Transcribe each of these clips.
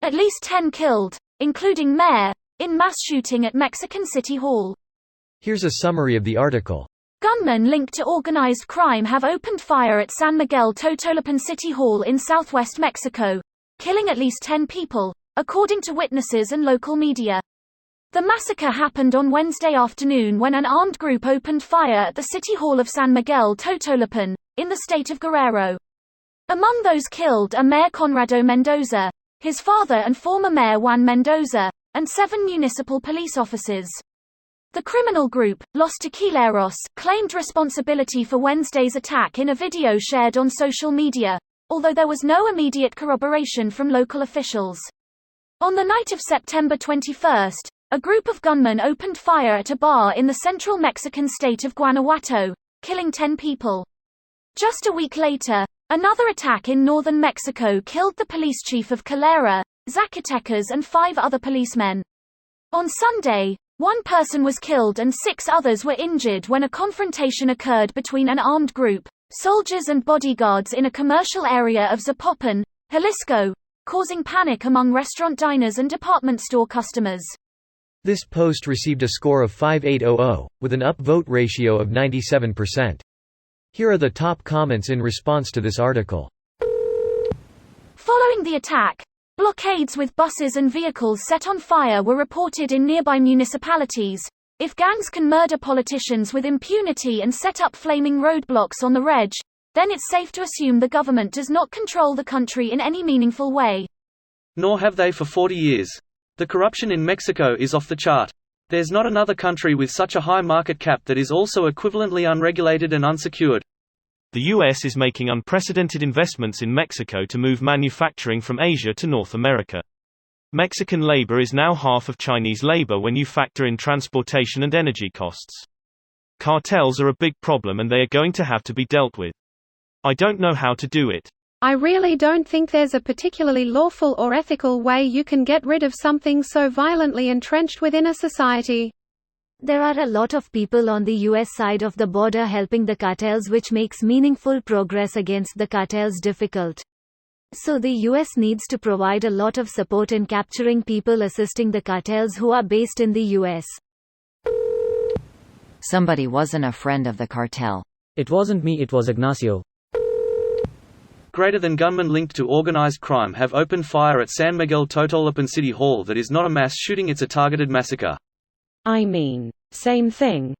At least 10 killed, including Mayor, in mass shooting at Mexican City Hall. Here's a summary of the article. Gunmen linked to organized crime have opened fire at San Miguel Totolapan City Hall in southwest Mexico, killing at least 10 people, according to witnesses and local media. The massacre happened on Wednesday afternoon when an armed group opened fire at the City Hall of San Miguel Totolapan, in the state of Guerrero. Among those killed are Mayor Conrado Mendoza, his father and former Mayor Juan Mendoza, and 7 municipal police officers. The criminal group, Los Tequileros, claimed responsibility for Wednesday's attack in a video shared on social media, although there was no immediate corroboration from local officials. On the night of September 21, a group of gunmen opened fire at a bar in the central Mexican state of Guanajuato, killing 10 people. Just a week later, another attack in northern Mexico killed the police chief of Calera, Zacatecas and 5 other policemen. On Sunday, 1 person was killed and 6 others were injured when a confrontation occurred between an armed group, soldiers and bodyguards in a commercial area of Zapopan, Jalisco, causing panic among restaurant diners and department store customers. This post received a score of 5800, with an upvote ratio of 97%. Here are the top comments in response to this article. Following the attack, blockades with buses and vehicles set on fire were reported in nearby municipalities. If gangs can murder politicians with impunity and set up flaming roadblocks on the reg, then it's safe to assume the government does not control the country in any meaningful way. Nor have they for 40 years. The corruption in Mexico is off the chart. There's not another country with such a high market cap that is also equivalently unregulated and unsecured. The US is making unprecedented investments in Mexico to move manufacturing from Asia to North America. Mexican labor is now half of Chinese labor when you factor in transportation and energy costs. Cartels are a big problem and they are going to have to be dealt with. I don't know how to do it. I really don't think there's a particularly lawful or ethical way you can get rid of something so violently entrenched within a society. There are a lot of people on the US side of the border helping the cartels, which makes meaningful progress against the cartels difficult. So the US needs to provide a lot of support in capturing people assisting the cartels who are based in the US. Somebody wasn't a friend of the cartel. It wasn't me, it was Ignacio. Greater than gunmen linked to organized crime have opened fire at San Miguel Totolapan City Hall. That is not a mass shooting, it's a targeted massacre. I mean, same thing.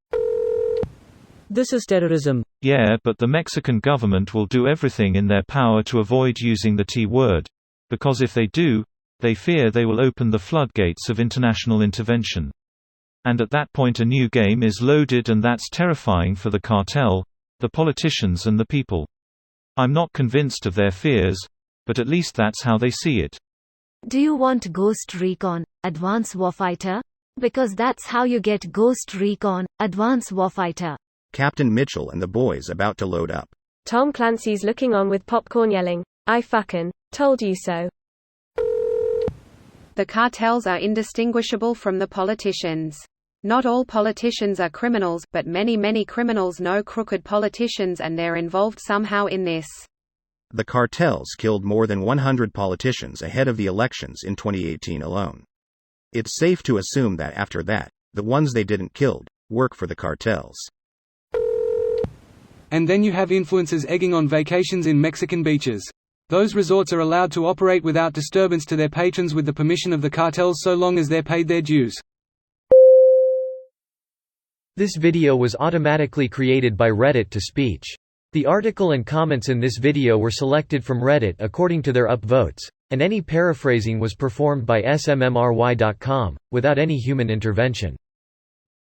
This is terrorism. Yeah, but the Mexican government will do everything in their power to avoid using the T word. Because if they do, they fear they will open the floodgates of international intervention. And at that point a new game is loaded, and that's terrifying for the cartel, the politicians and the people. I'm not convinced of their fears, but at least that's how they see it. Do you want Ghost Recon Advanced Warfighter? Because that's how you get Ghost Recon Advanced Warfighter. Captain Mitchell and the boys about to load up. Tom Clancy's looking on with popcorn yelling, "I fucking told you so." The cartels are indistinguishable from the politicians. Not all politicians are criminals, but many criminals know crooked politicians and they're involved somehow in this. The cartels killed more than 100 politicians ahead of the elections in 2018 alone. It's safe to assume that after that, the ones they didn't kill work for the cartels. And then you have influencers egging on vacations in Mexican beaches. Those resorts are allowed to operate without disturbance to their patrons with the permission of the cartels so long as they're paid their dues. This video was automatically created by Reddit to speech. The article and comments in this video were selected from Reddit according to their upvotes, and any paraphrasing was performed by smmry.com, without any human intervention.